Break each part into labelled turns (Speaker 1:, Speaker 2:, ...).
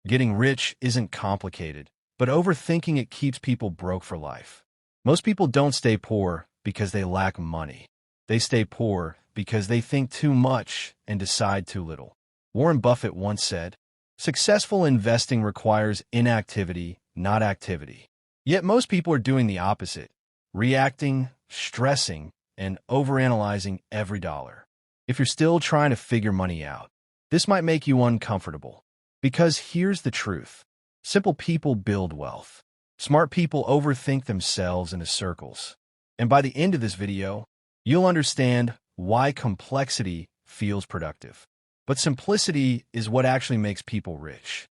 Speaker 1: Getting rich isn't complicated, but overthinking it keeps people broke for life. Most people don't stay poor because they lack money. They stay poor because they think too much and decide too little. Warren Buffett once said, "Successful investing requires inactivity, not activity." Yet most people are doing the opposite, reacting, stressing, and overanalyzing every dollar. If you're still trying to figure money out, this might make you uncomfortable. Because here's the truth. Simple people build wealth. Smart people overthink themselves into circles. And by the end of this video, you'll understand why complexity feels productive. But simplicity is what actually makes people rich.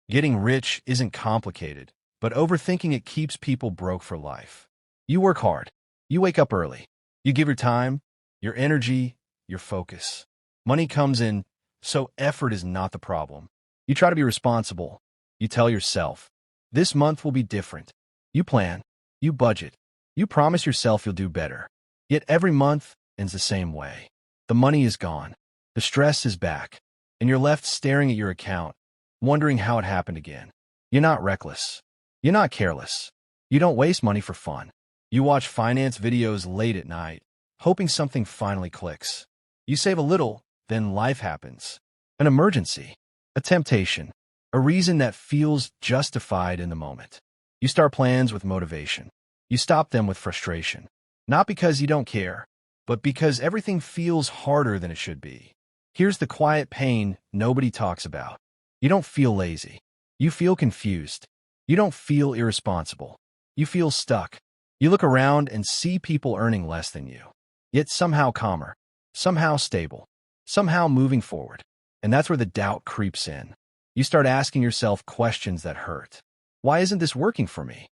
Speaker 1: Getting rich isn't complicated, but overthinking it keeps people broke for life. You work hard. You wake up early. You give your time, your energy, your focus. Money comes in, so effort is not the problem. You try to be responsible. You tell yourself, this month will be different. You plan. You budget. You promise yourself you'll do better. Yet every month ends the same way. The money is gone. The stress is back. And you're left staring at your account, wondering how it happened again. You're not reckless. You're not careless. You don't waste money for fun. You watch finance videos late at night, hoping something finally clicks. You save a little, then life happens. An emergency. A temptation, a reason that feels justified in the moment. You start plans with motivation. You stop them with frustration. Not because you don't care, but because everything feels harder than it should be. Here's the quiet pain nobody talks about. You don't feel lazy. You feel confused. You don't feel irresponsible. You feel stuck. You look around and see people earning less than you, yet somehow calmer, somehow stable, somehow moving forward. And that's where the doubt creeps in. You start asking yourself questions that hurt. Why isn't this working for me?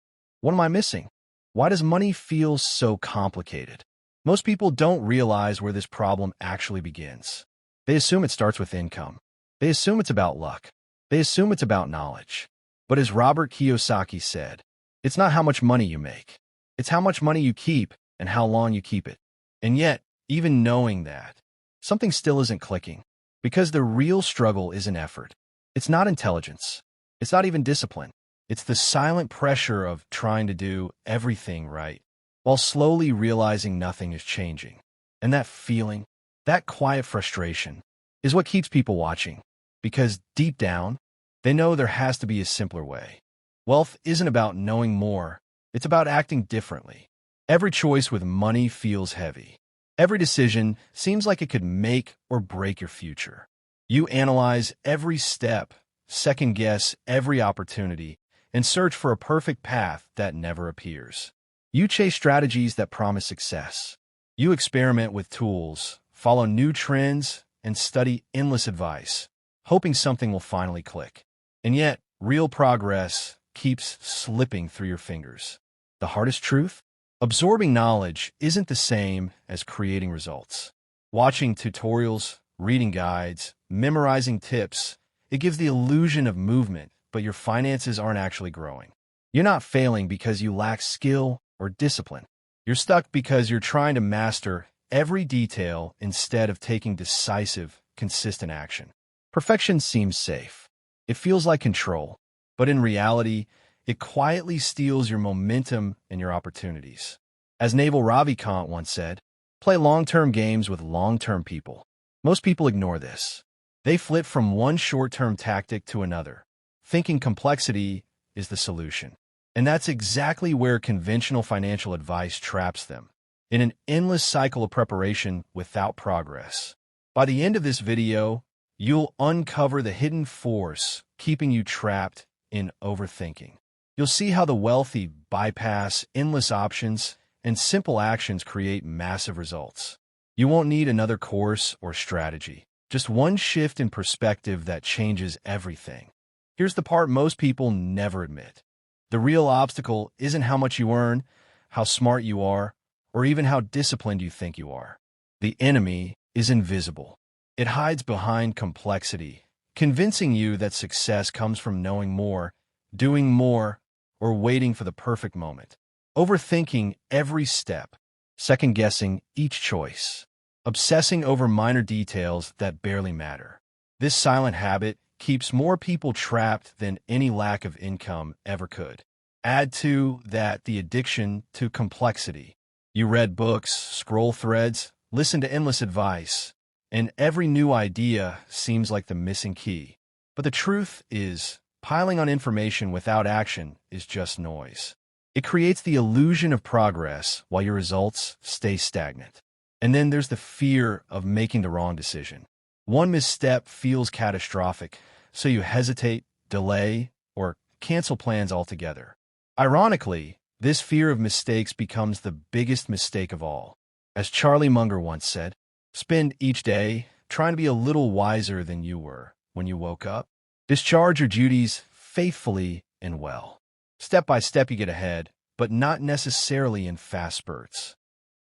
Speaker 1: What am I missing? Why does money feel so complicated? Most people don't realize where this problem actually begins. They assume it starts with income. They assume it's about luck. They assume it's about knowledge. But as Robert Kiyosaki said, it's not how much money you make. It's how much money you keep and how long you keep it. And yet, even knowing that, something still isn't clicking. Because the real struggle isn't effort. It's not intelligence. It's not even discipline. It's the silent pressure of trying to do everything right, while slowly realizing nothing is changing. And that feeling, that quiet frustration, is what keeps people watching. Because deep down, they know there has to be a simpler way. Wealth isn't about knowing more. It's about acting differently. Every choice with money feels heavy. Every decision seems like it could make or break your future. You analyze every step, second-guess every opportunity, and search for a perfect path that never appears. You chase strategies that promise success. You experiment with tools, follow new trends, and study endless advice, hoping something will finally click. And yet, real progress keeps slipping through your fingers. The hardest truth? Absorbing knowledge isn't the same as creating results. Watching tutorials, reading guides, memorizing tips, it gives the illusion of movement, but your finances aren't actually growing. You're not failing because you lack skill or discipline. You're stuck because you're trying to master every detail instead of taking decisive, consistent action. Perfection seems safe. It feels like control, but in reality, it quietly steals your momentum and your opportunities. As Naval Ravikant once said, play long-term games with long-term people. Most people ignore this. They flip from one short-term tactic to another, thinking complexity is the solution. And that's exactly where conventional financial advice traps them, in an endless cycle of preparation without progress. By the end of this video, you'll uncover the hidden force keeping you trapped in overthinking. You'll see how the wealthy bypass endless options and simple actions create massive results. You won't need another course or strategy, just one shift in perspective that changes everything. Here's the part most people never admit. The real obstacle isn't how much you earn, how smart you are, or even how disciplined you think you are. The enemy is invisible. It hides behind complexity, convincing you that success comes from knowing more, doing more, or waiting for the perfect moment. Overthinking every step, second-guessing each choice, obsessing over minor details that barely matter. This silent habit keeps more people trapped than any lack of income ever could. Add to that the addiction to complexity. You read books, scroll threads, listen to endless advice, and every new idea seems like the missing key. But the truth is, piling on information without action is just noise. It creates the illusion of progress while your results stay stagnant. And then there's the fear of making the wrong decision. One misstep feels catastrophic, so you hesitate, delay, or cancel plans altogether. Ironically, this fear of mistakes becomes the biggest mistake of all. As Charlie Munger once said, spend each day trying to be a little wiser than you were when you woke up. Discharge your duties faithfully and well. Step by step you get ahead, but not necessarily in fast spurts.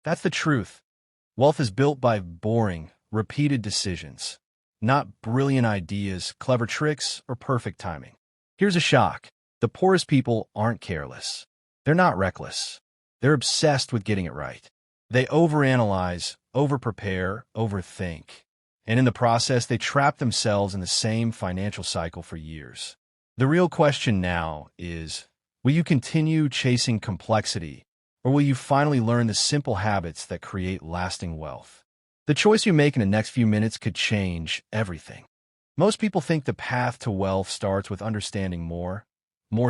Speaker 1: That's the truth. Wealth is built by boring, repeated decisions, not brilliant ideas, clever tricks, or perfect timing. Here's a shock. The poorest people aren't careless. They're not reckless. They're obsessed with getting it right. They overanalyze, overprepare, overthink. And in the process, they trap themselves in the same financial cycle for years. The real question now is, will you continue chasing complexity, or will you finally learn the simple habits that create lasting wealth? The choice you make in the next few minutes could change everything. Most people think the path to wealth starts with understanding more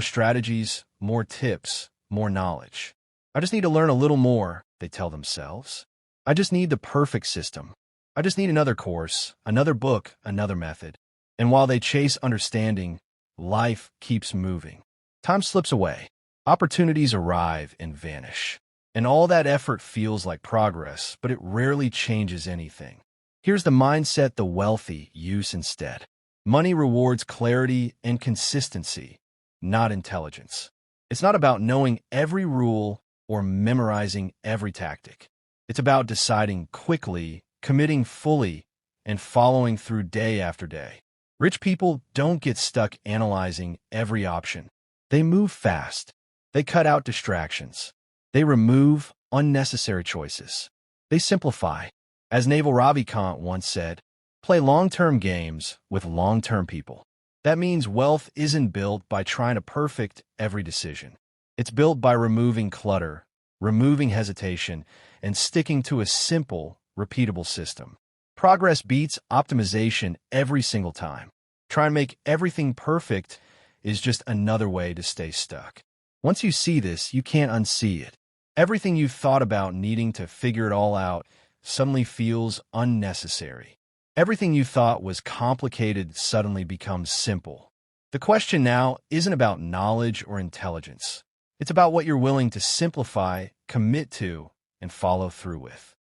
Speaker 1: strategies, more tips, more knowledge. I just need to learn a little more, they tell themselves. I just need the perfect system. I just need another course, another book, another method. And while they chase understanding, life keeps moving. Time slips away. Opportunities arrive and vanish. And all that effort feels like progress, but it rarely changes anything. Here's the mindset the wealthy use instead. Money rewards clarity and consistency, not intelligence. It's not about knowing every rule or memorizing every tactic. It's about deciding quickly, committing fully, and following through day after day. Rich people don't get stuck analyzing every option. They move fast. They cut out distractions. They remove unnecessary choices. They simplify. As Naval Ravikant once said, play long-term games with long-term people. That means wealth isn't built by trying to perfect every decision. It's built by removing clutter, removing hesitation, and sticking to a simple, repeatable system. Progress beats optimization every single time. Trying to make everything perfect is just another way to stay stuck. Once you see this, you can't unsee it. Everything you've thought about needing to figure it all out suddenly feels unnecessary. Everything you thought was complicated suddenly becomes simple. The question now isn't about knowledge or intelligence. It's about what you're willing to simplify, commit to, and follow through with.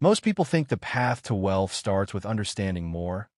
Speaker 1: Most people think the path to wealth starts with understanding more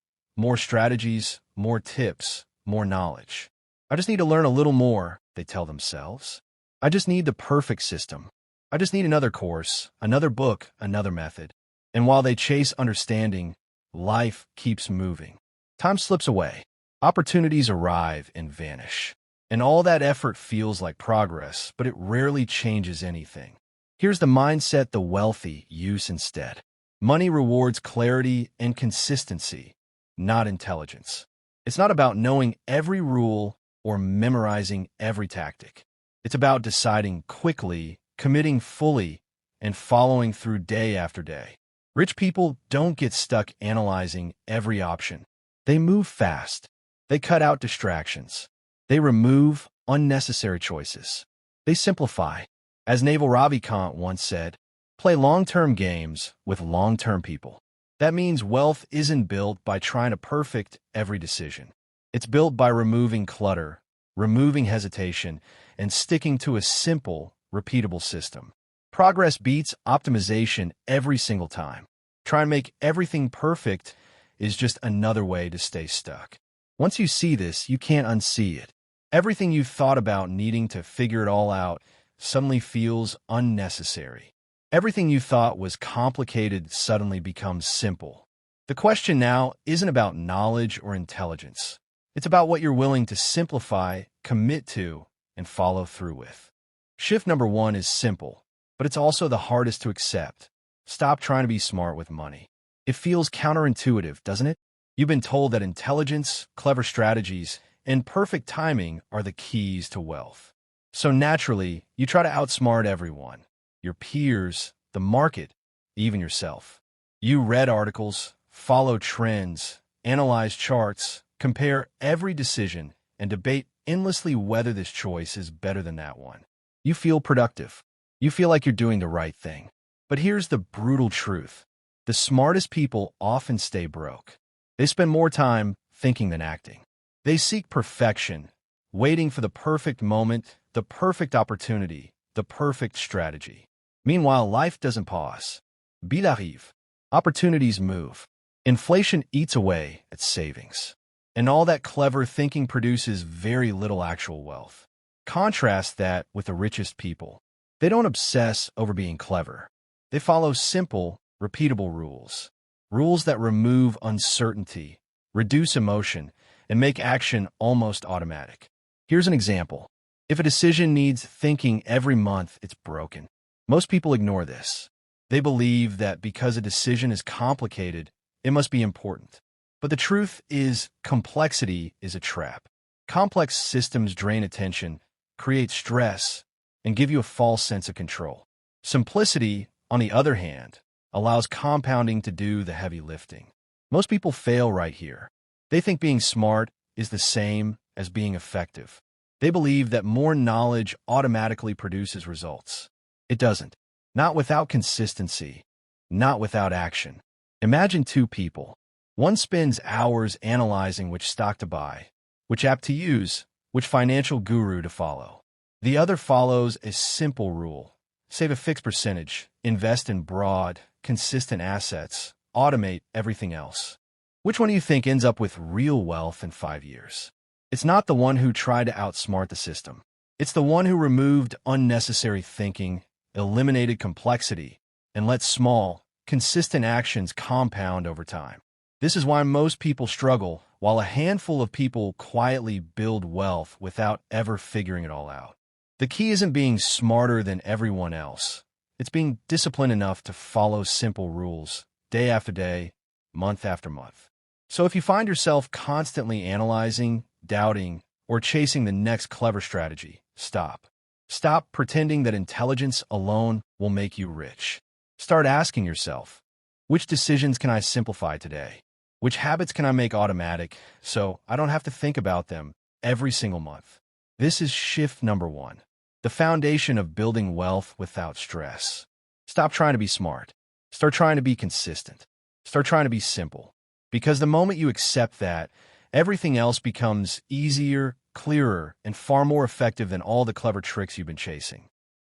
Speaker 1: strategies, more tips, more knowledge. I just need to learn a little more, they tell themselves. I just need the perfect system. I just need another course, another book, another method. And while they chase understanding, life keeps moving. Time slips away. Opportunities arrive and vanish. And all that effort feels like progress, but it rarely changes anything. Here's the mindset the wealthy use instead. Money rewards clarity and consistency, not intelligence. It's not about knowing every rule or memorizing every tactic. It's about deciding quickly, committing fully, and following through day after day. Rich people don't get stuck analyzing every option. They move fast. They cut out distractions. They remove unnecessary choices. They simplify. As Naval Ravikant once said, play long-term games with long-term people. That means wealth isn't built by trying to perfect every decision. It's built by removing clutter, removing hesitation, and sticking to a simple, repeatable system. Progress beats optimization every single time. Trying to make everything perfect is just another way to stay stuck. Once you see this, you can't unsee it. Everything you've thought about needing to figure it all out suddenly feels unnecessary. Everything you thought was complicated suddenly becomes simple. The question now isn't about knowledge or intelligence. It's about what you're willing to simplify, commit to, and follow through with. Shift number 1 is simple, but it's also the hardest to accept. Stop trying to be smart with money. It feels counterintuitive, doesn't it? You've been told that intelligence, clever strategies, and perfect timing are the keys to wealth. So naturally, you try to outsmart everyone, your peers, the market, even yourself. You read articles, follow trends, analyze charts, compare every decision, and debate endlessly whether this choice is better than that one. You feel productive. You feel like you're doing the right thing. But here's the brutal truth. The smartest people often stay broke. They spend more time thinking than acting. They seek perfection, waiting for the perfect moment, the perfect opportunity, the perfect strategy. Meanwhile, life doesn't pause. Bille arrive. Opportunities move. Inflation eats away at savings. And all that clever thinking produces very little actual wealth. Contrast that with the richest people. They don't obsess over being clever. They follow simple, repeatable rules. Rules that remove uncertainty, reduce emotion, and make action almost automatic. Here's an example. If a decision needs thinking every month, it's broken. Most people ignore this. They believe that because a decision is complicated, it must be important. But the truth is, complexity is a trap. Complex systems drain attention, create stress, and give you a false sense of control. Simplicity, on the other hand, allows compounding to do the heavy lifting. Most people fail right here. They think being smart is the same as being effective. They believe that more knowledge automatically produces results. It doesn't. Not without consistency. Not without action. Imagine two people. One spends hours analyzing which stock to buy, which app to use, which financial guru to follow. The other follows a simple rule. Save a fixed percentage, invest in broad, consistent assets, automate everything else. Which one do you think ends up with real wealth in 5 years? It's not the one who tried to outsmart the system. It's the one who removed unnecessary thinking, eliminated complexity, and let small, consistent actions compound over time. This is why most people struggle, while a handful of people quietly build wealth without ever figuring it all out. The key isn't being smarter than everyone else. It's being disciplined enough to follow simple rules, day after day, month after month. So if you find yourself constantly analyzing, doubting, or chasing the next clever strategy, stop. Stop pretending that intelligence alone will make you rich. Start asking yourself, which decisions can I simplify today? Which habits can I make automatic so I don't have to think about them every single month? This is shift number 1, the foundation of building wealth without stress. Stop trying to be smart. Start trying to be consistent. Start trying to be simple. Because the moment you accept that, everything else becomes easier, clearer, and far more effective than all the clever tricks you've been chasing.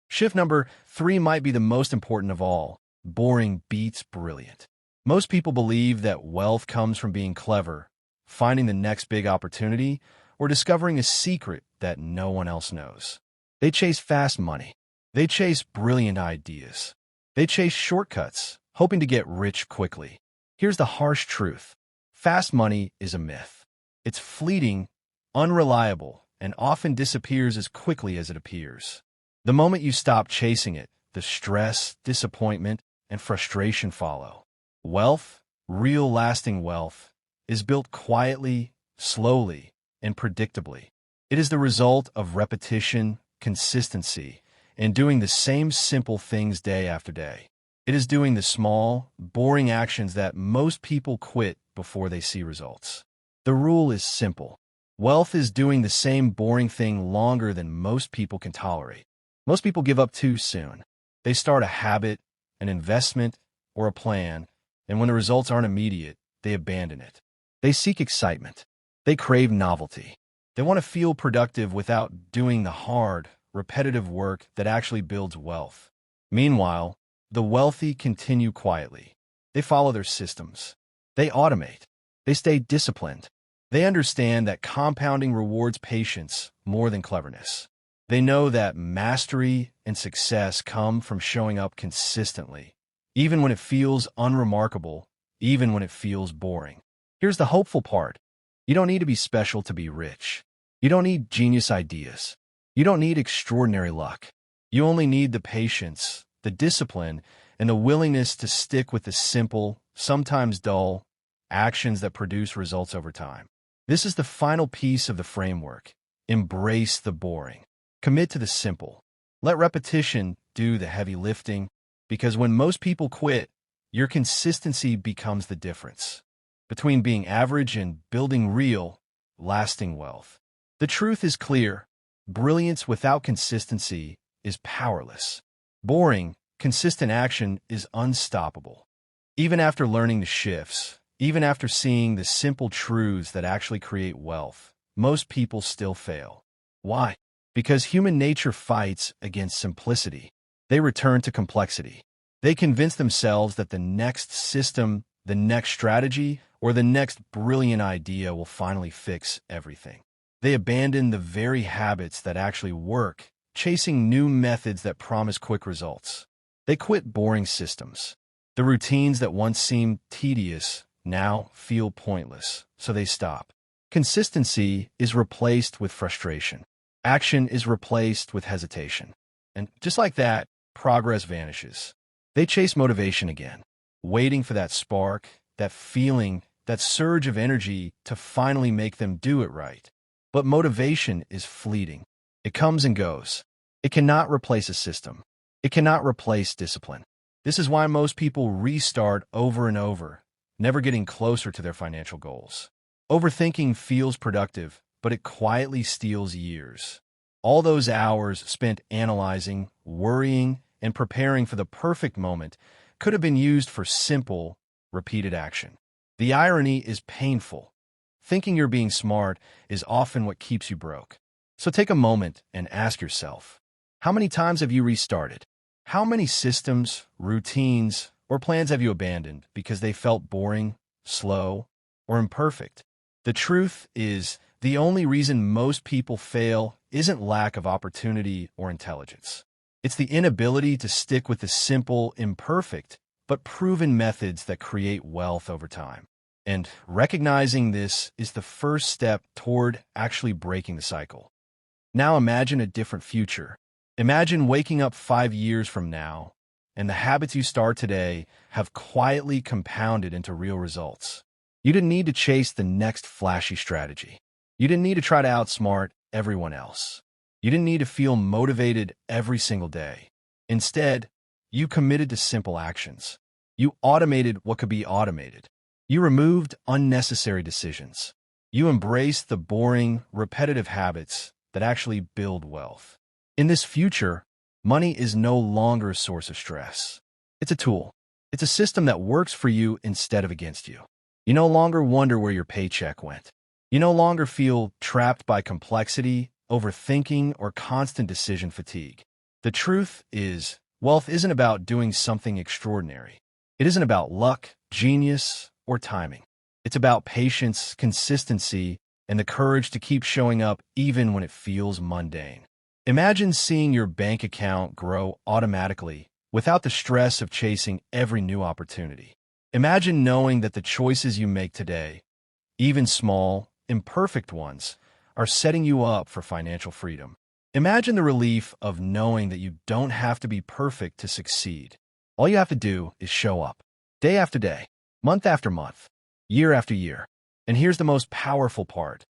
Speaker 1: Shift number 3 might be the most important of all. Boring beats brilliant. Most people believe that wealth comes from being clever, finding the next big opportunity, or discovering a secret that no one else knows. They chase fast money. They chase brilliant ideas. They chase shortcuts, hoping to get rich quickly. Here's the harsh truth. Fast money is a myth. It's fleeting, unreliable, and often disappears as quickly as it appears. The moment you stop chasing it, the stress, disappointment, and frustration follow. Wealth, real lasting wealth, is built quietly, slowly, and predictably. It is the result of repetition, consistency, and doing the same simple things day after day. It is doing the small, boring actions that most people quit before they see results. The rule is simple. Wealth is doing the same boring thing longer than most people can tolerate. Most people give up too soon. They start a habit, an investment, or a plan, and when the results aren't immediate, they abandon it. They seek excitement. They crave novelty. They want to feel productive without doing the hard, repetitive work that actually builds wealth. Meanwhile, the wealthy continue quietly. They follow their systems. They automate. They stay disciplined. They understand that compounding rewards patience more than cleverness. They know that mastery and success come from showing up consistently, even when it feels unremarkable, even when it feels boring. Here's the hopeful part. You don't need to be special to be rich. You don't need genius ideas. You don't need extraordinary luck. You only need the patience, the discipline, and the willingness to stick with the simple, sometimes dull, actions that produce results over time. This is the final piece of the framework. Embrace the boring. Commit to the simple. Let repetition do the heavy lifting, because when most people quit, your consistency becomes the difference between being average and building real, lasting wealth. The truth is clear. Brilliance without consistency is powerless. Boring, consistent action is unstoppable. Even after learning the shifts, even after seeing the simple truths that actually create wealth, most people still fail. Why? Because human nature fights against simplicity. They return to complexity. They convince themselves that the next system, the next strategy, or the next brilliant idea will finally fix everything. They abandon the very habits that actually work, chasing new methods that promise quick results. They quit boring systems. The routines that once seemed tedious now feel pointless, so they stop. Consistency is replaced with frustration. Action is replaced with hesitation. And just like that, progress vanishes. They chase motivation again, waiting for that spark, that feeling, that surge of energy to finally make them do it right. But motivation is fleeting. It comes and goes. It cannot replace a system. It cannot replace discipline. This is why most people restart over and over, never getting closer to their financial goals. Overthinking feels productive, but it quietly steals years. All those hours spent analyzing, worrying, and preparing for the perfect moment could have been used for simple, repeated action. The irony is painful. Thinking you're being smart is often what keeps you broke. So take a moment and ask yourself, how many times have you restarted? How many systems, routines, or plans have you abandoned because they felt boring, slow, or imperfect? The truth is, the only reason most people fail isn't lack of opportunity or intelligence. It's the inability to stick with the simple, imperfect, but proven methods that create wealth over time. And recognizing this is the first step toward actually breaking the cycle. Now imagine a different future. Imagine waking up 5 years from now, and the habits you start today have quietly compounded into real results. You didn't need to chase the next flashy strategy. You didn't need to try to outsmart everyone else. You didn't need to feel motivated every single day. Instead, you committed to simple actions. You automated what could be automated. You removed unnecessary decisions. You embraced the boring, repetitive habits that actually build wealth. In this future, money is no longer a source of stress. It's a tool. It's a system that works for you instead of against you. You no longer wonder where your paycheck went. You no longer feel trapped by complexity, overthinking, or constant decision fatigue. The truth is, wealth isn't about doing something extraordinary. It isn't about luck, genius, or timing. It's about patience, consistency, and the courage to keep showing up even when it feels mundane. Imagine seeing your bank account grow automatically without the stress of chasing every new opportunity. Imagine knowing that the choices you make today, even small, imperfect ones, are setting you up for financial freedom. Imagine the relief of knowing that you don't have to be perfect to succeed. All you have to do is show up, day after day, month after month, year after year. And here's the most powerful part.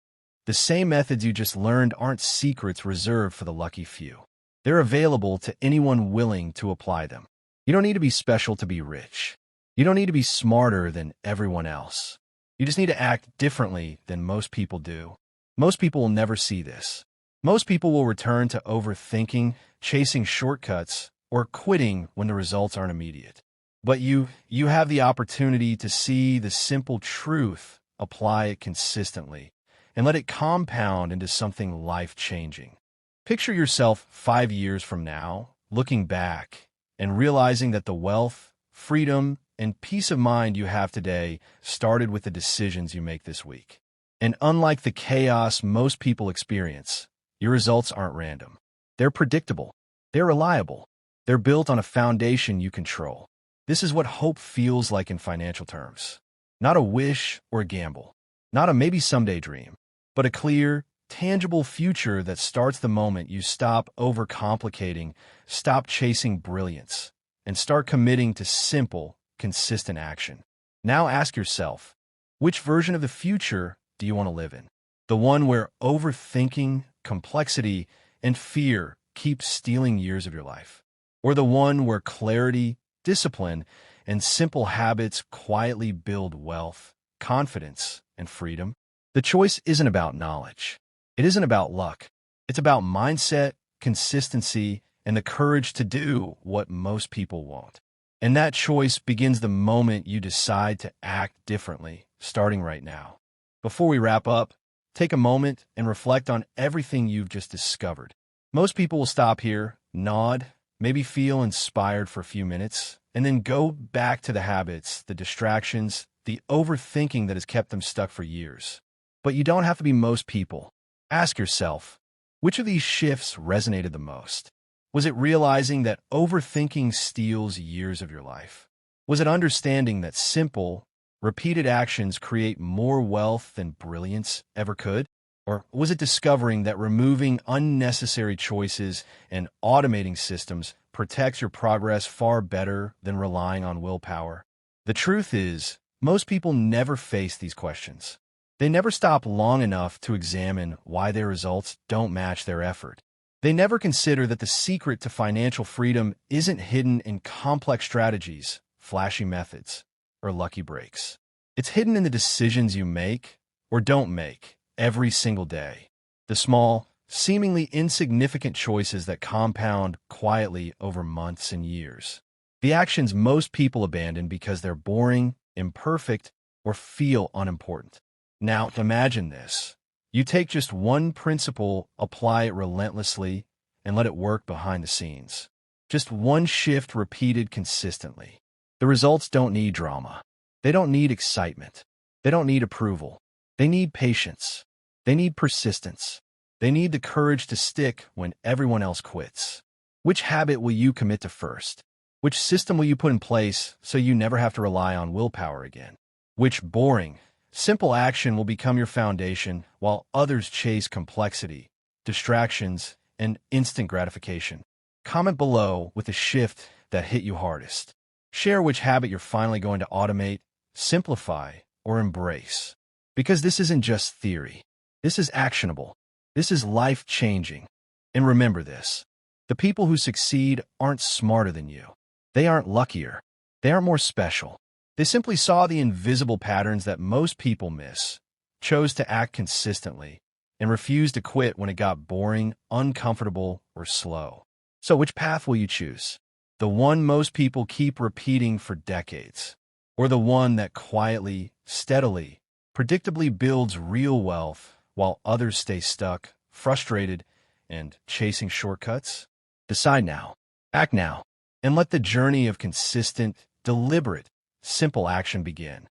Speaker 1: The same methods you just learned aren't secrets reserved for the lucky few. They're available to anyone willing to apply them. You don't need to be special to be rich. You don't need to be smarter than everyone else. You just need to act differently than most people do. Most people will never see this. Most people will return to overthinking, chasing shortcuts, or quitting when the results aren't immediate. But you have the opportunity to see the simple truth, apply it consistently, and let it compound into something life-changing. Picture yourself 5 years from now, looking back, and realizing that the wealth, freedom, and peace of mind you have today started with the decisions you make this week. And unlike the chaos most people experience, your results aren't random. They're predictable. They're reliable. They're built on a foundation you control. This is what hope feels like in financial terms. Not a wish or a gamble. Not a maybe someday dream, but a clear, tangible future that starts the moment you stop overcomplicating, stop chasing brilliance, and start committing to simple, consistent action. Now ask yourself, Which version of the future do you want to live in? The one where overthinking, complexity, and fear keep stealing years of your life? Or the one where clarity, discipline, and simple habits quietly build wealth, confidence, and freedom? The choice isn't about knowledge. It isn't about luck. It's about mindset, consistency, and the courage to do what most people won't. And that choice begins the moment you decide to act differently, starting right now. Before we wrap up, take a moment and reflect on everything you've just discovered. Most people will stop here, nod, maybe feel inspired for a few minutes, and then go back to the habits, the distractions, the overthinking that has kept them stuck for years. But you don't have to be most people. Ask yourself, which of these shifts resonated the most? Was it realizing that overthinking steals years of your life? Was it understanding that simple, repeated actions create more wealth than brilliance ever could? Or was it discovering that removing unnecessary choices and automating systems protects your progress far better than relying on willpower? The truth is, most people never face these questions. They never stop long enough to examine why their results don't match their effort. They never consider that the secret to financial freedom isn't hidden in complex strategies, flashy methods, or lucky breaks. It's hidden in the decisions you make or don't make every single day. The small, seemingly insignificant choices that compound quietly over months and years. The actions most people abandon because they're boring, imperfect, or feel unimportant. Now, imagine this. You take just one principle, apply it relentlessly, and let it work behind the scenes. Just one shift repeated consistently. The results don't need drama. They don't need excitement. They don't need approval. They need patience. They need persistence. They need the courage to stick when everyone else quits. Which habit will you commit to first? Which system will you put in place so you never have to rely on willpower again? Which boring, simple action will become your foundation while others chase complexity, distractions, and instant gratification? Comment below with a shift that hit you hardest. Share which habit you're finally going to automate, simplify, or embrace. Because this isn't just theory. This is actionable. This is life-changing. And remember this. The people who succeed aren't smarter than you. They aren't luckier. They aren't more special. They simply saw the invisible patterns that most people miss, chose to act consistently, and refused to quit when it got boring, uncomfortable, or slow. So which path will you choose? The one most people keep repeating for decades, or the one that quietly, steadily, predictably builds real wealth while others stay stuck, frustrated, and chasing shortcuts? Decide now, act now, and let the journey of consistent, deliberate, simple action begin.